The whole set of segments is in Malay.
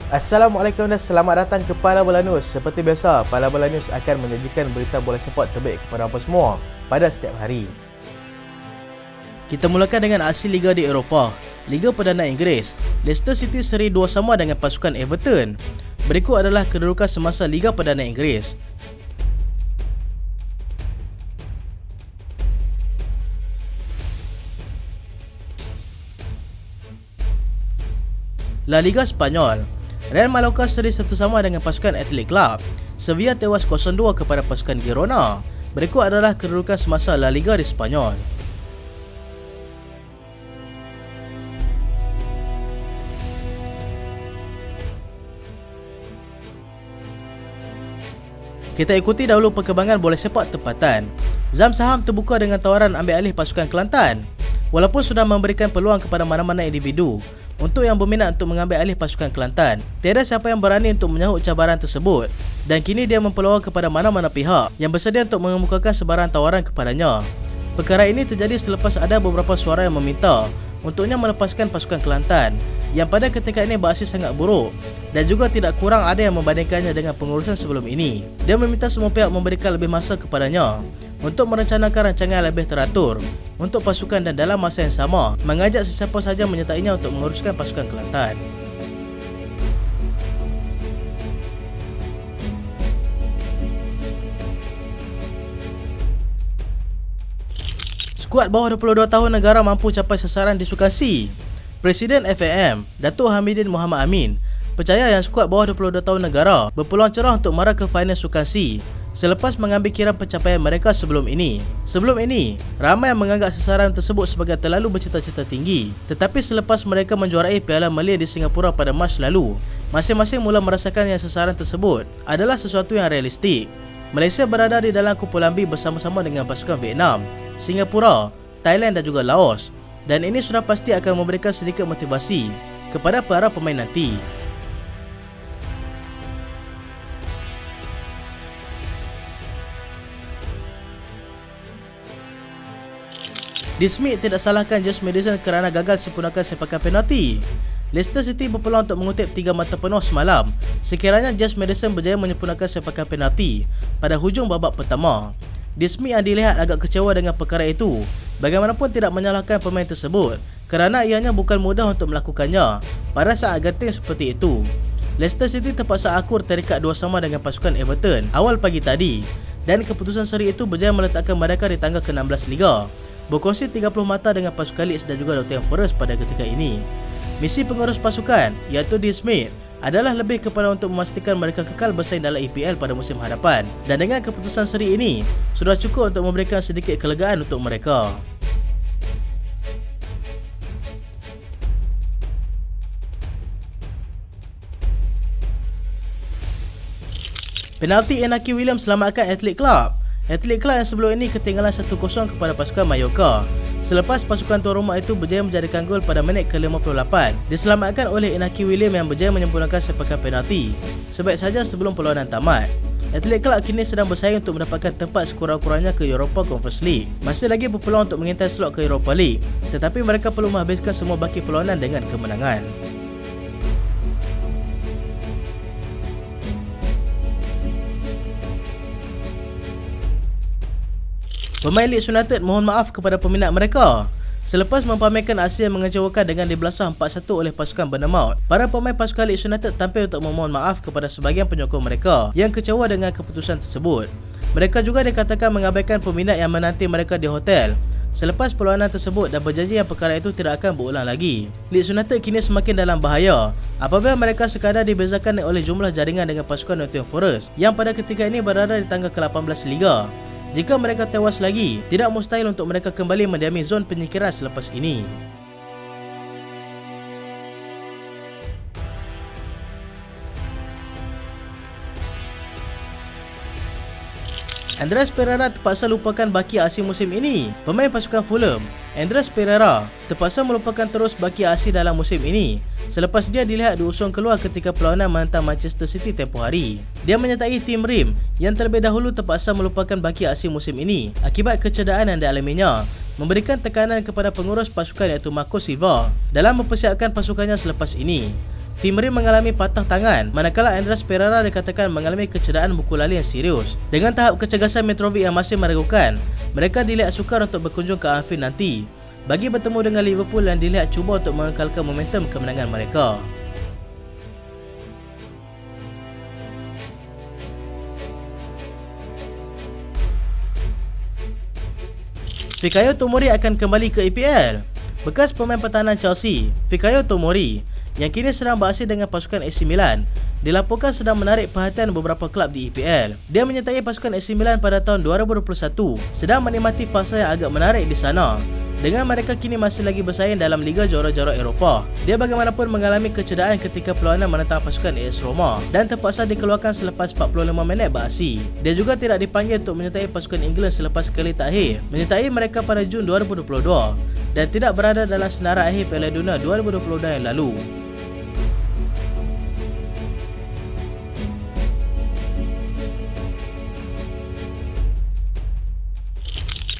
Assalamualaikum dan selamat datang ke Pala Bola News. Seperti biasa, Pala Bola News akan menyajikan berita bola sepak terbaik kepada anda semua pada setiap hari. Kita mulakan dengan aksi Liga di Eropah. Liga Perdana Inggeris, Leicester City seri 2-2 dengan pasukan Everton. Berikut adalah kedudukan semasa Liga Perdana Inggeris. La Liga Spanyol, Real Mallorca seri 1-1 dengan pasukan Athletic Club. Sevilla tewas 0-2 kepada pasukan Girona. Berikut adalah kedudukan semasa La Liga di Spanyol. Kita ikuti dahulu perkembangan bola sepak tempatan. Zam Saham terbuka dengan tawaran ambil alih pasukan Kelantan. Walaupun sudah memberikan peluang kepada mana-mana individu untuk yang berminat untuk mengambil alih pasukan Kelantan, tiada siapa yang berani untuk menyahut cabaran tersebut dan kini dia mempeluang kepada mana-mana pihak yang bersedia untuk mengemukakan sebarang tawaran kepadanya. Perkara ini terjadi selepas ada beberapa suara yang meminta untuknya melepaskan pasukan Kelantan yang pada ketika ini beraksi sangat buruk dan juga tidak kurang ada yang membandingkannya dengan pengurusan sebelum ini. Dia meminta semua pihak memberikan lebih masa kepadanya untuk merencanakan rancangan lebih teratur untuk pasukan dan dalam masa yang sama mengajak sesiapa sahaja menyertainya untuk menguruskan pasukan Kelantan. Skuad bawah 22 tahun negara mampu capai sasaran di Sukan C. Presiden FAM, Datuk Hamidin Muhammad Amin, percaya yang skuad bawah 22 tahun negara berpeluang cerah untuk mara ke final Sukan C selepas mengambil kira pencapaian mereka sebelum ini. Sebelum ini, ramai yang menganggap sasaran tersebut sebagai terlalu bercita-cita tinggi. Tetapi selepas mereka menjuarai Piala Malaysia di Singapura pada Mac lalu, masing-masing mula merasakan yang sasaran tersebut adalah sesuatu yang realistik. Malaysia berada di dalam kumpulan B bersama-sama dengan pasukan Vietnam, Singapura, Thailand dan juga Laos, dan ini sudah pasti akan memberikan sedikit motivasi kepada para pemain nanti. Dismiss tidak salahkan James Maddison kerana gagal sempurnakan sepakan penalti. Leicester City berpeluang untuk mengutip 3 mata penuh semalam sekiranya James Maddison berjaya menyempurnakan sepakan penalti pada hujung babak pertama. Dismiss yang dilihat agak kecewa dengan perkara itu, bagaimanapun tidak menyalahkan pemain tersebut kerana ianya bukan mudah untuk melakukannya pada saat genting seperti itu. Leicester City terpaksa akur terikat 2-2 dengan pasukan Everton awal pagi tadi dan keputusan seri itu berjaya meletakkan mereka di tangga ke-16 Liga, berkongsi 30 mata dengan pasukan Leeds dan juga Nottingham Forest pada ketika ini. Misi pengurus pasukan, iaitu Dismiss, adalah lebih kepada untuk memastikan mereka kekal bersaing dalam EPL pada musim hadapan. Dan dengan keputusan seri ini, sudah cukup untuk memberikan sedikit kelegaan untuk mereka. Penalti Inaki Williams selamatkan Athletic Club. Athletic Club yang sebelum ini ketinggalan 1-0 kepada pasukan Mallorca selepas pasukan tuan rumah itu berjaya menjadikan gol pada minit ke-58, diselamatkan oleh Inaki Williams yang berjaya menyempurnakan sepakan penalti sebaik saja sebelum perlawanan tamat. Athletic Club kini sedang bersaing untuk mendapatkan tempat sekurang-kurangnya ke Europa Conference League. Masih lagi berpeluang untuk mengintai slot ke Europa League, tetapi mereka perlu menghabiskan semua baki perlawanan dengan kemenangan. Pemain Leeds United mohon maaf kepada peminat mereka selepas mempamerkan aksi yang mengecewakan dengan dibelasah 4-1 oleh pasukan Bournemouth. Para pemain pasukan Leeds United tampil untuk memohon maaf kepada sebahagian penyokong mereka yang kecewa dengan keputusan tersebut. Mereka juga dikatakan mengabaikan peminat yang menanti mereka di hotel selepas perlawanan tersebut dan berjanji yang perkara itu tidak akan berulang lagi. Leeds United kini semakin dalam bahaya apabila mereka sekadar dibezakan oleh jumlah jaringan dengan pasukan Nottingham Forest yang pada ketika ini berada di tangga ke-18 Liga. Jika mereka tewas lagi, tidak mustahil untuk mereka kembali mendiami zon penyingkiran selepas ini. Andreas Pereira terpaksa lupakan baki aksi musim ini. Pemain pasukan Fulham, Andreas Pereira, terpaksa melupakan terus baki aksi dalam musim ini selepas dia dilihat diusung keluar ketika perlawanan menentang Manchester City tempoh hari. Dia menyertai tim Rim yang terlebih dahulu terpaksa melupakan baki aksi musim ini akibat kecederaan yang dialaminya, memberikan tekanan kepada pengurus pasukan iaitu Marco Silva dalam mempersiapkan pasukannya selepas ini. Tim Rim mengalami patah tangan, manakala Andreas Pereira dikatakan mengalami kecederaan buku lali yang serius. Dengan tahap kecergasan Mitrovic yang masih meragukan, mereka dilihat sukar untuk berkunjung ke Anfield nanti bagi bertemu dengan Liverpool yang dilihat cuba untuk mengekalkan momentum kemenangan mereka. Fikayo Tomori akan kembali ke EPL. Bekas pemain pertahanan Chelsea, Fikayo Tomori, yang kini sedang beraksi dengan pasukan AC Milan, dilaporkan sedang menarik perhatian beberapa kelab di EPL. Dia menyertai pasukan AC Milan pada tahun 2021, sedang menikmati fasa yang agak menarik di sana, dengan mereka kini masih lagi bersaing dalam Liga Juara-Juara Eropah. Dia bagaimanapun mengalami kecederaan ketika perlawanan menentang pasukan AS Roma dan terpaksa dikeluarkan selepas 45 minit beraksi. Dia juga tidak dipanggil untuk menyertai pasukan Inggeris selepas sekali terakhir menyertai mereka pada Jun 2022 dan tidak berada dalam senarai akhir Piala Dunia 2022 yang lalu.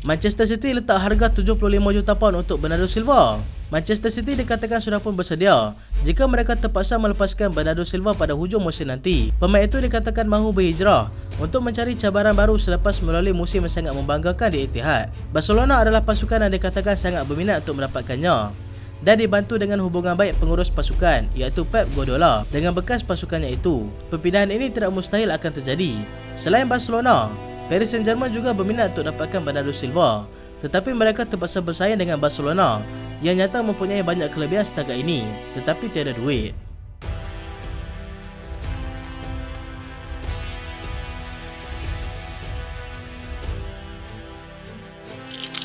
Manchester City letak harga 75 juta pound untuk Bernardo Silva. Manchester City dikatakan sudah pun bersedia jika mereka terpaksa melepaskan Bernardo Silva pada hujung musim nanti. Pemain itu dikatakan mahu berhijrah untuk mencari cabaran baru selepas melalui musim yang sangat membanggakan di Etihad. Barcelona adalah pasukan yang dikatakan sangat berminat untuk mendapatkannya dan dibantu dengan hubungan baik pengurus pasukan iaitu Pep Guardiola dengan bekas pasukannya itu. Perpindahan ini tidak mustahil akan terjadi. Selain Barcelona, Paris Saint-Germain juga berminat untuk dapatkan Bernardo Silva, tetapi mereka terpaksa bersaing dengan Barcelona yang nyata mempunyai banyak kelebihan setakat ini tetapi tiada duit.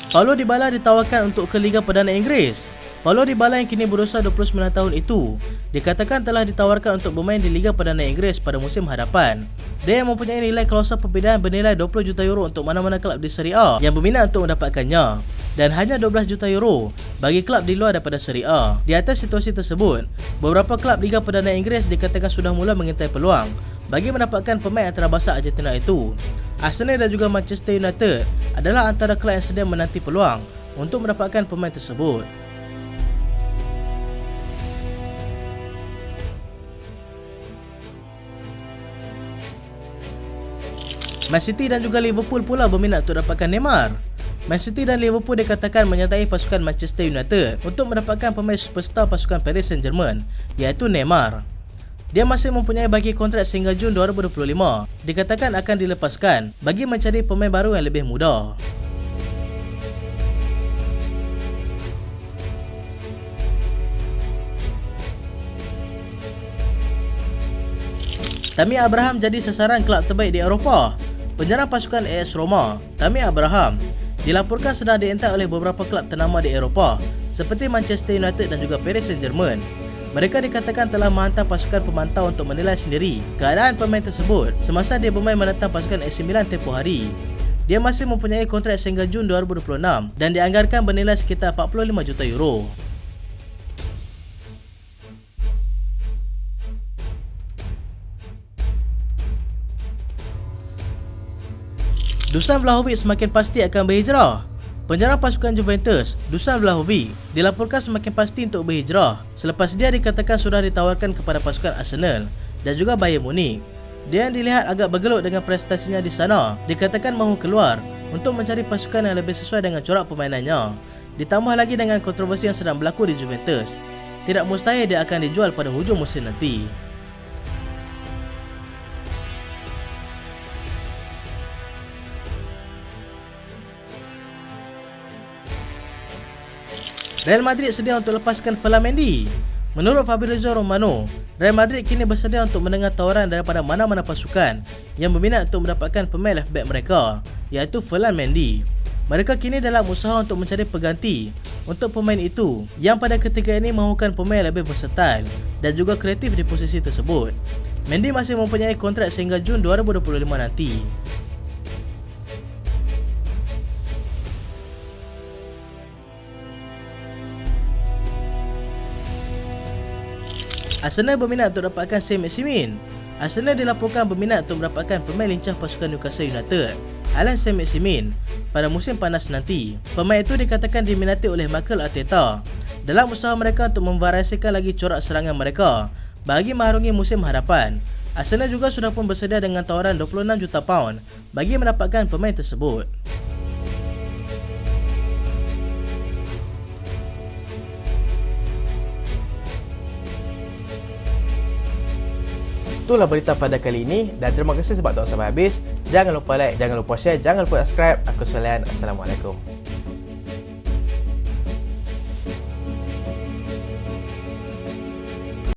Paulo Dybala ditawarkan untuk ke Liga Perdana Inggeris. Paulo Dybala yang kini berusia 29 tahun itu dikatakan telah ditawarkan untuk bermain di Liga Perdana Inggeris pada musim hadapan. Dia yang mempunyai nilai klausul perpindahan bernilai 20 juta euro untuk mana-mana kelab di Serie A yang berminat untuk mendapatkannya dan hanya 12 juta euro bagi kelab di luar daripada Serie A. Di atas situasi tersebut, beberapa kelab Liga Perdana Inggeris dikatakan sudah mula mengintai peluang bagi mendapatkan pemain antarabangsa Argentina itu. Arsenal dan juga Manchester United adalah antara kelab yang sedang menanti peluang untuk mendapatkan pemain tersebut. Man City dan juga Liverpool pula berminat untuk dapatkan Neymar. Man City dan Liverpool dikatakan menyertai pasukan Manchester United untuk mendapatkan pemain superstar pasukan Paris Saint-Germain iaitu Neymar. Dia masih mempunyai bagi kontrak sehingga Jun 2025. Dikatakan akan dilepaskan bagi mencari pemain baru yang lebih muda. Tammy Abraham jadi sasaran kelab terbaik di Eropah. Penyerang pasukan AS Roma, Tammy Abraham, dilaporkan sedang diintai oleh beberapa kelab ternama di Eropah seperti Manchester United dan juga Paris Saint-Germain. Mereka dikatakan telah menghantar pasukan pemantau untuk menilai sendiri keadaan pemain tersebut semasa dia bermain menentang pasukan AC Milan tempoh hari. Dia masih mempunyai kontrak sehingga Jun 2026 dan dianggarkan bernilai sekitar 45 juta euro. Dusan Vlahovic semakin pasti akan berhijrah. Penyerang pasukan Juventus, Dusan Vlahovic, dilaporkan semakin pasti untuk berhijrah selepas dia dikatakan sudah ditawarkan kepada pasukan Arsenal dan juga Bayern Munich. Dia yang dilihat agak bergelut dengan prestasinya di sana, dikatakan mahu keluar untuk mencari pasukan yang lebih sesuai dengan corak permainannya. Ditambah lagi dengan kontroversi yang sedang berlaku di Juventus, tidak mustahil dia akan dijual pada hujung musim nanti. Real Madrid sedia untuk lepaskan Ferland Mendy. Menurut Fabrizio Romano, Real Madrid kini bersedia untuk mendengar tawaran daripada mana-mana pasukan yang berminat untuk mendapatkan pemain left back mereka, iaitu Ferland Mendy. Mereka kini dalam usaha untuk mencari pengganti untuk pemain itu yang pada ketika ini mahukan pemain lebih versatile dan juga kreatif di posisi tersebut. Mendy masih mempunyai kontrak sehingga Jun 2025 nanti. Arsenal berminat untuk dapatkan Saint-Maximin. Arsenal dilaporkan berminat untuk mendapatkan pemain lincah pasukan Newcastle United, Allan Saint-Maximin, pada musim panas nanti. Pemain itu dikatakan diminati oleh Mikel Arteta dalam usaha mereka untuk memvariasikan lagi corak serangan mereka bagi mengarungi musim hadapan. Arsenal juga sudah pun bersedia dengan tawaran 26 juta pound bagi mendapatkan pemain tersebut. Itulah berita pada kali ini dan terima kasih sebab tonton sampai habis. Jangan lupa like, jangan lupa share, jangan lupa subscribe. Aku Salian. Assalamualaikum.